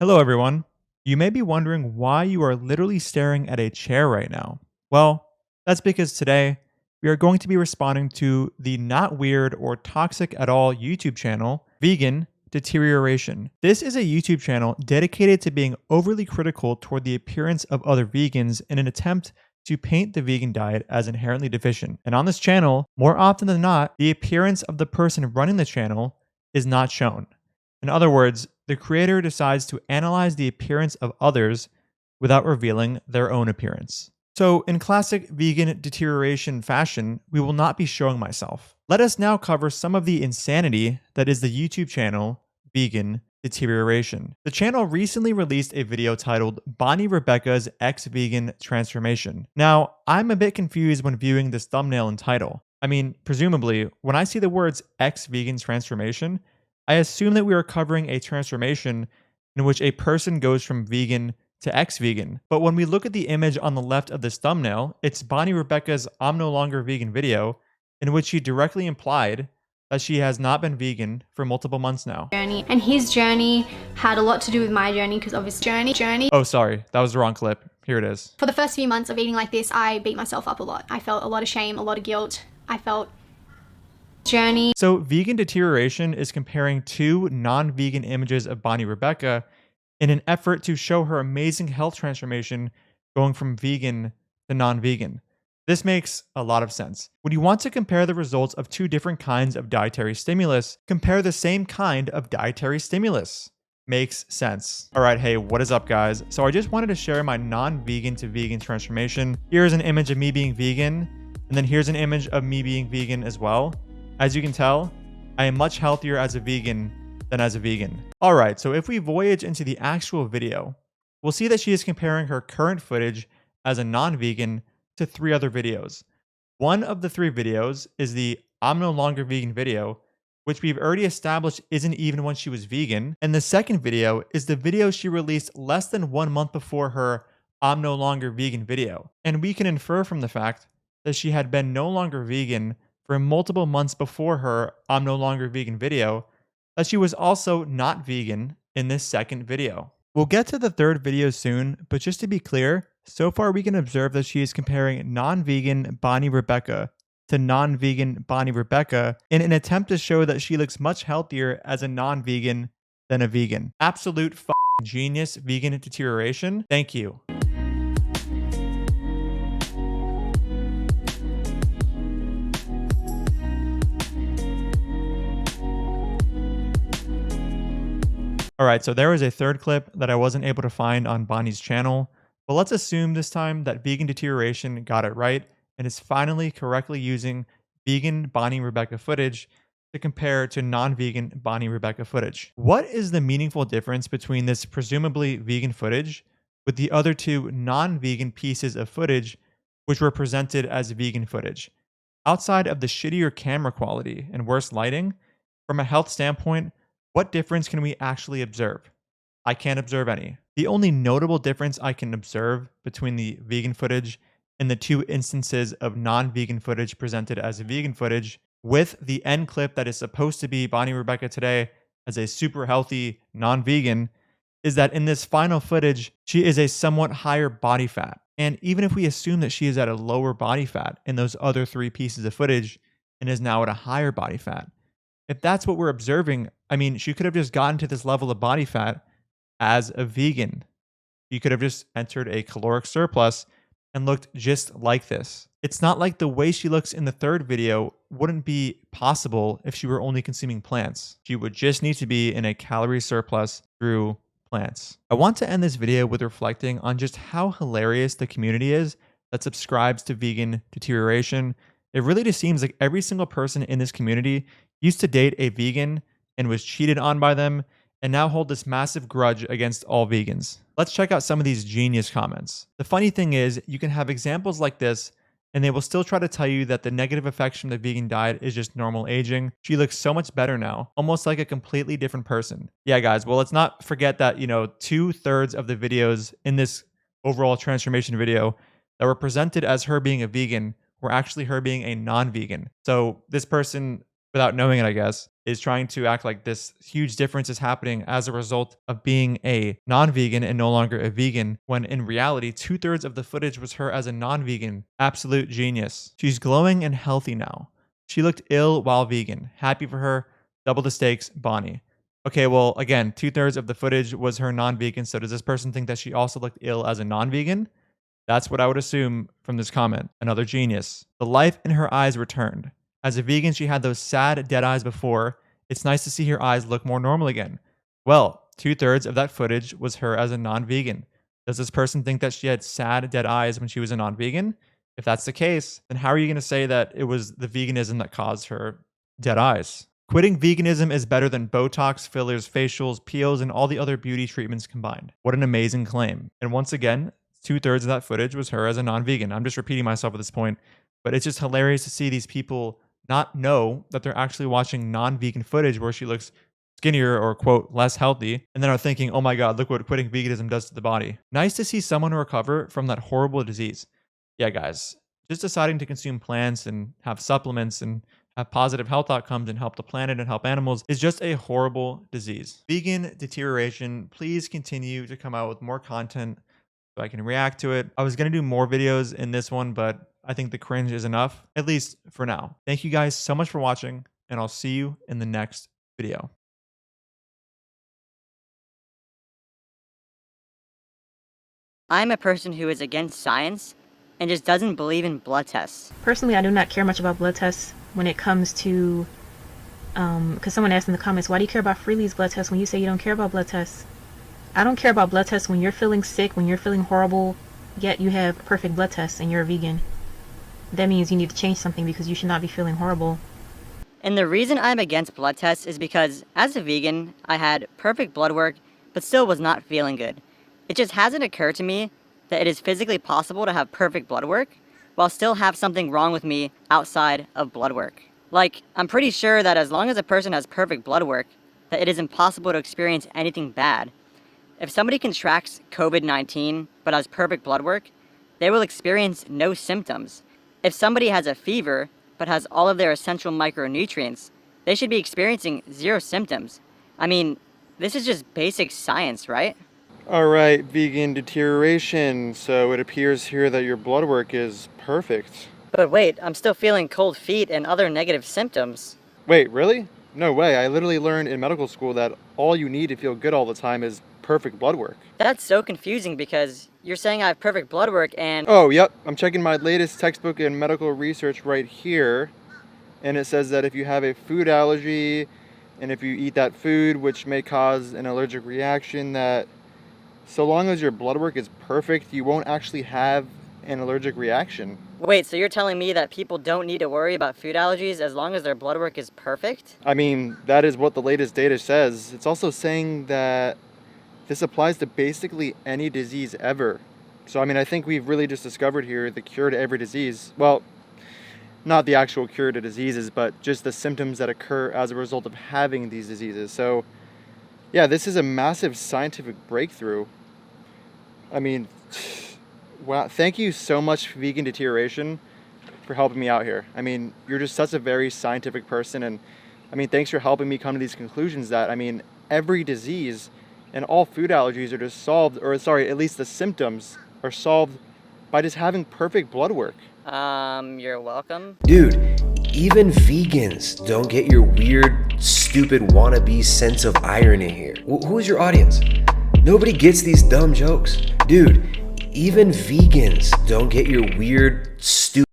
Hello, everyone. You may be wondering why you are literally staring at a chair right now. Well, that's because today we are going to be responding to the not weird or toxic at all YouTube channel, Vegan Deterioration. This is a YouTube channel dedicated to being overly critical toward the appearance of other vegans in an attempt to paint the vegan diet as inherently deficient. And on this channel, more often than not, the appearance of the person running the channel is not shown. In other words, the creator decides to analyze the appearance of others without revealing their own appearance. So, in classic vegan deterioration fashion, we will not be showing myself. Let us now cover some of the insanity that is the YouTube channel Vegan Deterioration. The channel recently released a video titled Bonnie Rebecca's Ex-Vegan Transformation. Now, I'm a bit confused when viewing this thumbnail and title. I mean, presumably, when I see the words ex-vegan transformation, I assume that we are covering a transformation in which a person goes from vegan to ex-vegan. But when we look at the image on the left of this thumbnail, it's Bonnie Rebecca's I'm No Longer Vegan video, in which she directly implied that she has not been vegan for multiple months now. And his journey had a lot to do with my journey because obviously journey. Oh, sorry, that was the wrong clip. Here it is. For the first few months of eating like this, I beat myself up a lot. I felt a lot of shame, a lot of guilt. I felt journey. So Vegan Deterioration is comparing two non-vegan images of Bonnie Rebecca in an effort to show her amazing health transformation going from vegan to non-vegan. This makes a lot of sense. When you want to compare the results of two different kinds of dietary stimulus, compare the same kind of dietary stimulus. Makes sense. All right, hey, what is up, guys? So I just wanted to share my non-vegan to vegan transformation. Here's an image of me being vegan, and then here's an image of me being vegan as well. As you can tell, I am much healthier as a vegan than as a vegan. All right, so if we voyage into the actual video, we'll see that she is comparing her current footage as a non-vegan to 3 other videos. One of the 3 videos is the I'm No Longer Vegan video, which we've already established isn't even when she was vegan. And the second video is the video she released less than 1 month before her I'm No Longer Vegan video. And we can infer from the fact that she had been no longer vegan for multiple months before her I'm No Longer Vegan video, that she was also not vegan in this second video. We'll get to the third video soon, but just to be clear, so far we can observe that she is comparing non-vegan Bonnie Rebecca to non-vegan Bonnie Rebecca in an attempt to show that she looks much healthier as a non-vegan than a vegan. Absolute genius vegan deterioration. Thank you. All right, so there was a third clip that I wasn't able to find on Bonnie's channel, but let's assume this time that Vegan Deterioration got it right and is finally correctly using vegan Bonnie Rebecca footage to compare to non-vegan Bonnie Rebecca footage. What is the meaningful difference between this presumably vegan footage with the other 2 non-vegan pieces of footage which were presented as vegan footage? Outside of the shittier camera quality and worse lighting, from a health standpoint, what difference can we actually observe? I can't observe any. The only notable difference I can observe between the vegan footage and the 2 instances of non-vegan footage presented as vegan footage, with the end clip that is supposed to be Bonnie Rebecca today as a super healthy non-vegan, is that in this final footage, she is a somewhat higher body fat. And even if we assume that she is at a lower body fat in those other 3 pieces of footage and is now at a higher body fat, if that's what we're observing, I mean, she could have just gotten to this level of body fat as a vegan. She could have just entered a caloric surplus and looked just like this. It's not like the way she looks in the third video wouldn't be possible if she were only consuming plants. She would just need to be in a calorie surplus through plants. I want to end this video with reflecting on just how hilarious the community is that subscribes to Vegan Deterioration. It really just seems like every single person in this community used to date a vegan and was cheated on by them, and now hold this massive grudge against all vegans. Let's check out some of these genius comments. The funny thing is, you can have examples like this, and they will still try to tell you that the negative effects from the vegan diet is just normal aging. She looks so much better now, almost like a completely different person. Yeah, guys, well, let's not forget that, 2/3 of the videos in this overall transformation video that were presented as her being a vegan were actually her being a non-vegan. So this person without knowing it, I guess, is trying to act like this huge difference is happening as a result of being a non-vegan and no longer a vegan, when in reality, 2/3 of the footage was her as a non-vegan. Absolute genius. She's glowing and healthy now. She looked ill while vegan. Happy for her. Double the stakes, Bonnie. Okay, well, again, 2/3 of the footage was her non-vegan, so does this person think that she also looked ill as a non-vegan? That's what I would assume from this comment. Another genius. The life in her eyes returned. As a vegan, she had those sad, dead eyes before. It's nice to see her eyes look more normal again. Well, 2/3 of that footage was her as a non-vegan. Does this person think that she had sad, dead eyes when she was a non-vegan? If that's the case, then how are you going to say that it was the veganism that caused her dead eyes? Quitting veganism is better than Botox, fillers, facials, peels, and all the other beauty treatments combined. What an amazing claim. And once again, 2/3 of that footage was her as a non-vegan. I'm just repeating myself at this point, but it's just hilarious to see these people not know that they're actually watching non-vegan footage where she looks skinnier or, quote, less healthy, and then are thinking, oh my God, look what quitting veganism does to the body. Nice to see someone recover from that horrible disease. Yeah, guys, just deciding to consume plants and have supplements and have positive health outcomes and help the planet and help animals is just a horrible disease. Vegan deterioration, please continue to come out with more content so I can react to it. I was going to do more videos in this one, but I think the cringe is enough, at least for now. Thank you guys so much for watching, and I'll see you in the next video. I'm a person who is against science and just doesn't believe in blood tests. Personally, I do not care much about blood tests when it comes to, because someone asked in the comments, why do you care about Freely's blood tests when you say you don't care about blood tests? I don't care about blood tests when you're feeling sick, when you're feeling horrible, yet you have perfect blood tests and you're a vegan. That means you need to change something because you should not be feeling horrible. And the reason I'm against blood tests is because, as a vegan, I had perfect blood work, but still was not feeling good. It just hasn't occurred to me that it is physically possible to have perfect blood work, while still have something wrong with me outside of blood work. Like, I'm pretty sure that as long as a person has perfect blood work, that it is impossible to experience anything bad. If somebody contracts COVID-19 but has perfect blood work, they will experience no symptoms. If somebody has a fever but has all of their essential micronutrients, they should be experiencing 0 symptoms. I mean, this is just basic science, right? Alright, vegan deterioration. So it appears here that your blood work is perfect. But wait, I'm still feeling cold feet and other negative symptoms. Wait, really? No way. I literally learned in medical school that all you need to feel good all the time is perfect blood work. That's so confusing because you're saying I have perfect blood work and... Oh, yep. I'm checking my latest textbook in medical research right here. And it says that if you have a food allergy and if you eat that food, which may cause an allergic reaction, that so long as your blood work is perfect, you won't actually have an allergic reaction. Wait, so you're telling me that people don't need to worry about food allergies as long as their blood work is perfect? I mean, that is what the latest data says. It's also saying that this applies to basically any disease ever. So, I mean, I think we've really just discovered here the cure to every disease. Well, not the actual cure to diseases, but just the symptoms that occur as a result of having these diseases. So, yeah, this is a massive scientific breakthrough. I mean, wow, thank you so much, Vegan Deterioration, for helping me out here. I mean, you're just such a very scientific person, and I mean, thanks for helping me come to these conclusions that, I mean, every disease and all food allergies are just solved, or sorry, at least the symptoms are solved by just having perfect blood work. You're welcome. Dude, even vegans don't get your weird, stupid wannabe sense of irony here. Who's your audience? Nobody gets these dumb jokes. Dude, even vegans don't get your weird, stupid